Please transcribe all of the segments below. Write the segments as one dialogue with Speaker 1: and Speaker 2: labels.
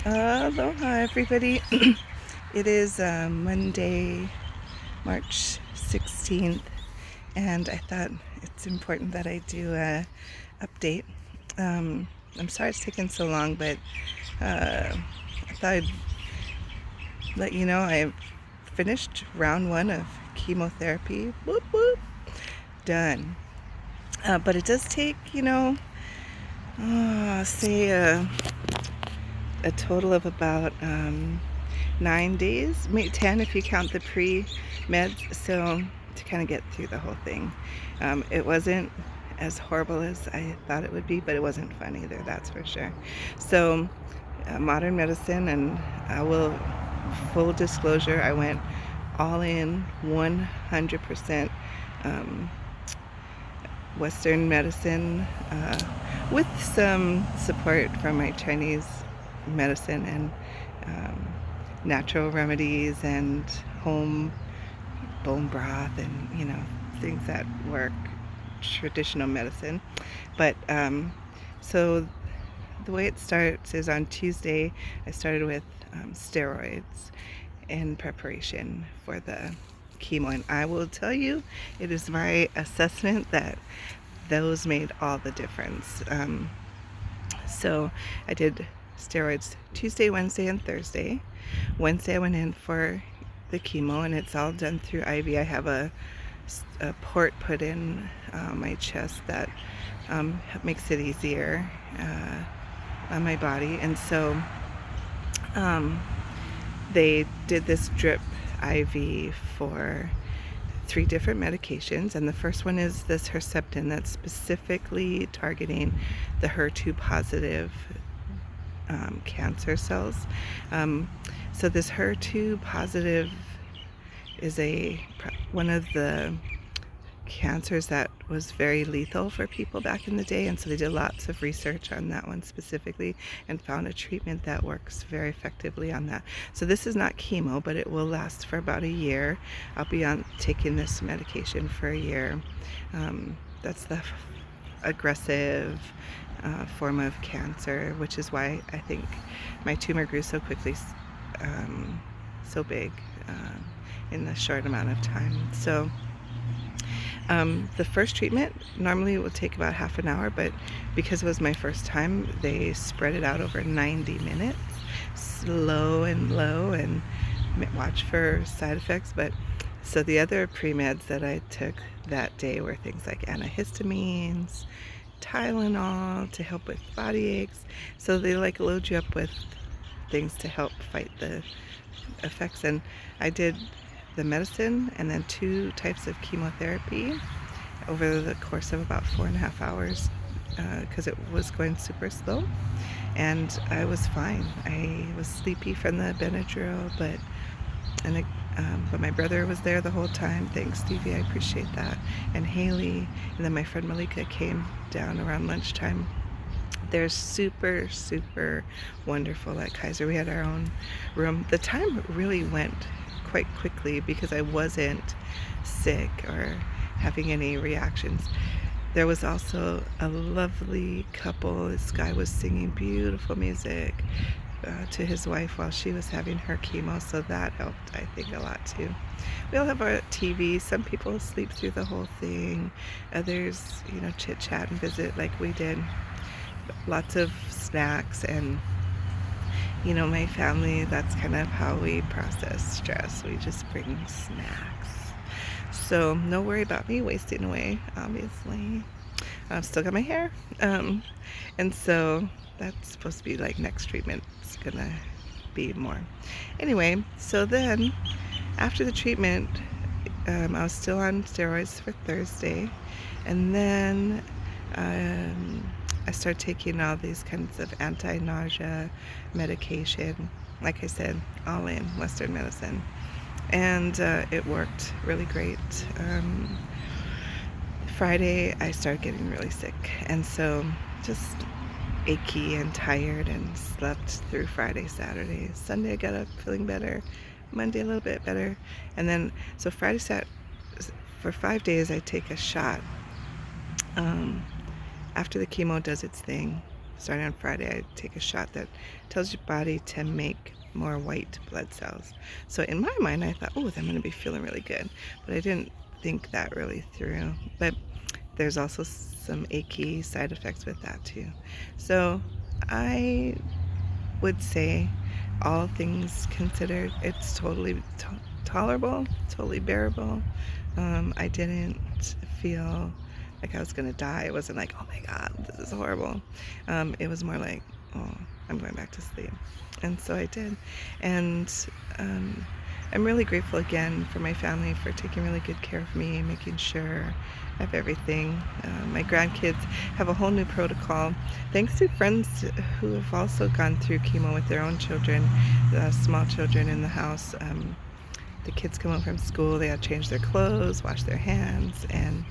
Speaker 1: Aloha, everybody. It is Monday, March 16th, and I thought it's important that I do a update. I'm sorry it's taken so long, but I thought I'd let you know I've finished round one of chemotherapy. Whoop whoop, done. But it does take, say a total of about 9 days, maybe 10 if you count the pre-meds, so to kind of get through the whole thing. It wasn't as horrible as I thought it would be, but it wasn't fun either, that's for sure. So modern medicine, and I will, full disclosure, I went all in 100% Western medicine, with some support from my Chinese medicine and natural remedies and home bone broth and things that work, traditional medicine. But so the way it starts is on Tuesday I started with steroids in preparation for the chemo, and I will tell you, it is my assessment that those made all the difference. So I did steroids Tuesday, Wednesday, and Thursday. Wednesday I went in for the chemo, and it's all done through IV. I have a port put in my chest that makes it easier on my body. And so they did this drip IV for 3 different medications, and the first one is this Herceptin that's specifically targeting the HER2 positive cancer cells. So this HER2 positive is one of the cancers that was very lethal for people back in the day, and so they did lots of research on that one specifically and found a treatment that works very effectively on that. So this is not chemo, but it will last for about a year. I'll be on taking this medication for a year. That's the aggressive form of cancer, which is why I think my tumor grew so quickly, so big in a short amount of time. So the first treatment normally would take about half an hour, but because it was my first time, they spread it out over 90 minutes, slow and low, and watch for side effects. But so the other pre-meds that I took that day were things like antihistamines, Tylenol to help with body aches. So they load you up with things to help fight the effects. And I did the medicine and then 2 types of chemotherapy over the course of about 4.5 hours, because it was going super slow, and I was fine. I was sleepy from the Benadryl, but my brother was there the whole time. Thanks, Stevie, I appreciate that. And Haley, and then my friend Malika came down around lunchtime. They're super, super wonderful at Kaiser. We had our own room. The time really went quite quickly because I wasn't sick or having any reactions. There was also a lovely couple. This guy was singing beautiful music to his wife while she was having her chemo, so that helped, I think, a lot too. We all have our TV. Some people sleep through the whole thing. Others, chit chat and visit like we did. Lots of snacks, and my family, that's kind of how we process stress. We just bring snacks. So no worry about me wasting away, obviously. I've still got my hair. And so that's supposed to be next treatment. It's gonna be more. Anyway, so then after the treatment, I was still on steroids for Thursday. And then I started taking all these kinds of anti-nausea medication. Like I said, all in Western medicine. And it worked really great. Friday, I started getting really sick. And so just achy and tired, and slept through Friday, Saturday. Sunday, I got up feeling better. Monday, a little bit better. And then, so Friday, Saturday, for 5 days, I take a shot after the chemo does its thing. starting on Friday, I take a shot that tells your body to make more white blood cells. So in my mind, I thought, oh, I'm going to be feeling really good. But I didn't think that really through. But there's also some achy side effects with that too. So I would say, all things considered, it's totally tolerable, totally bearable. I didn't feel like I was gonna die. It wasn't like, oh my God, this is horrible. It was more like, oh, I'm going back to sleep. And so I did. And I'm really grateful again for my family for taking really good care of me, making sure I have everything. My grandkids have a whole new protocol, thanks to friends who have also gone through chemo with their own children, small children in the house. The kids come home from school, they have to change their clothes, wash their hands, and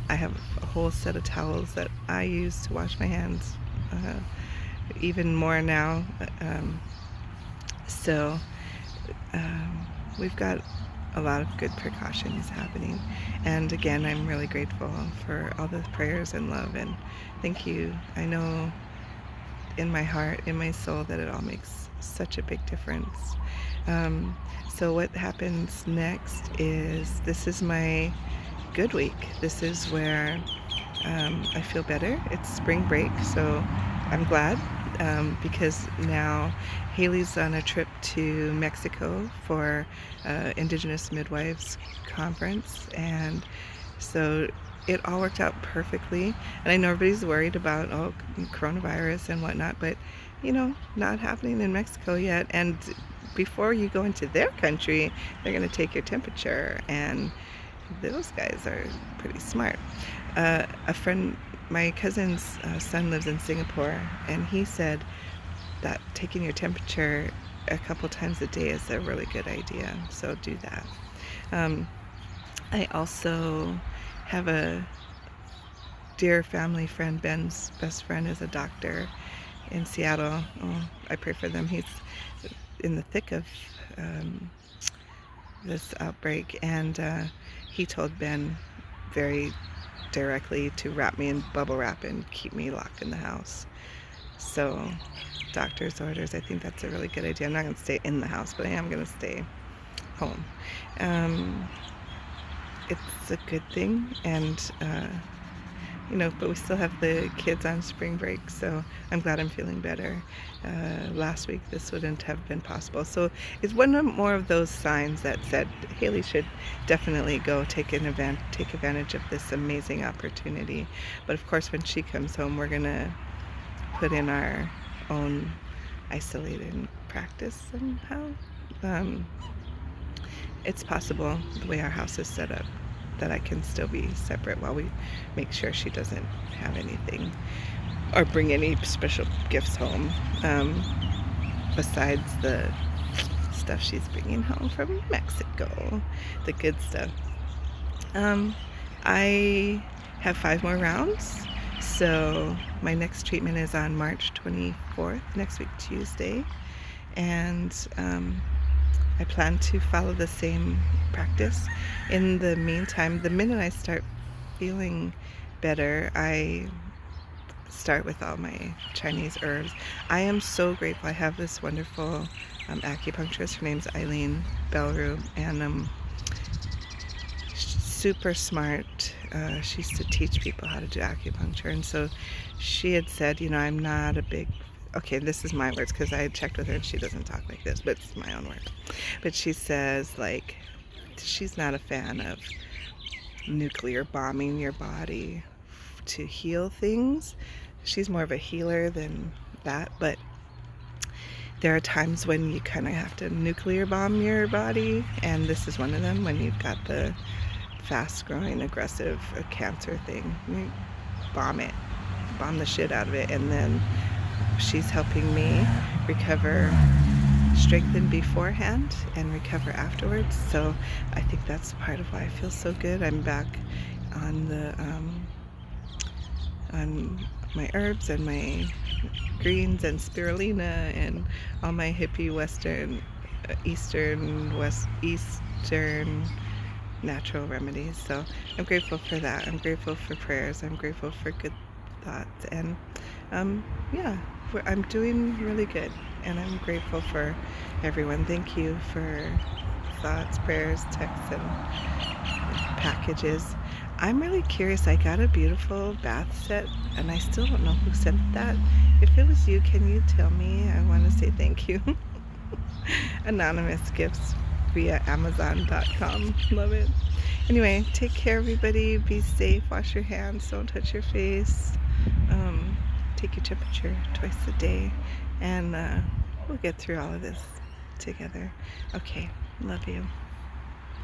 Speaker 1: I have a whole set of towels that I use to wash my hands, even more now. So we've got a lot of good precautions happening. And again, I'm really grateful for all the prayers and love, and thank you. I know in my heart, in my soul, that it all makes such a big difference. So what happens next is, this is my good week. This is where I feel better. It's spring break, so I'm glad, because now Haley's on a trip to Mexico for Indigenous Midwives Conference, and so it all worked out perfectly. And I know everybody's worried about coronavirus and whatnot, but not happening in Mexico yet. And before you go into their country, they're going to take your temperature, and those guys are pretty smart. A friend, my cousin's son lives in Singapore, and he said that taking your temperature a couple times a day is a really good idea, so do that. I also have a dear family friend. Ben's best friend is a doctor in Seattle. I pray for them. He's in the thick of this outbreak, and he told Ben very directly to wrap me in bubble wrap and keep me locked in the house. So, doctor's orders, I think that's a really good idea. I'm not going to stay in the house, but I am going to stay home. It's a good thing, and but we still have the kids on spring break, so I'm glad I'm feeling better. Last week this wouldn't have been possible, so it's one more of those signs that said Haley should definitely go take advantage of this amazing opportunity. But of course, when she comes home, we're gonna put in our own isolated practice somehow. It's possible, the way our house is set up, that I can still be separate while we make sure she doesn't have anything or bring any special gifts home, besides the stuff she's bringing home from Mexico, the good stuff. I have 5 more rounds, so my next treatment is on March 24th, next week Tuesday, and I plan to follow the same practice. In the meantime, the minute I start feeling better, I start with all my Chinese herbs. I am so grateful. I have this wonderful acupuncturist. Her name's Eileen Belru, and super smart. She used to teach people how to do acupuncture, and so she had said, I'm not a big, okay, this is my words because I had checked with her and she doesn't talk like this, but it's my own words. But she says, like, she's not a fan of nuclear bombing your body to heal things. She's more of a healer than that, but there are times when you kind of have to nuclear bomb your body, and this is one of them, when you've got the fast-growing, aggressive cancer thing. You bomb the shit out of it, and then she's helping me recover, strengthen beforehand and recover afterwards. So I think that's part of why I feel so good. I'm back on the on my herbs and my greens and spirulina and all my hippie eastern natural remedies. So I'm grateful for that. I'm grateful for prayers. I'm grateful for good thoughts, and Yeah, I'm doing really good, and I'm grateful for everyone. Thank you for thoughts, prayers, texts, and packages. I'm really curious. I got a beautiful bath set, and I still don't know who sent that. If it was you, can you tell me? I want to say thank you. Anonymous gifts via Amazon.com. Love it. Anyway, take care, everybody. Be safe. Wash your hands. Don't touch your face. Um, take your temperature twice a day, and we'll get through all of this together. Okay. Love you.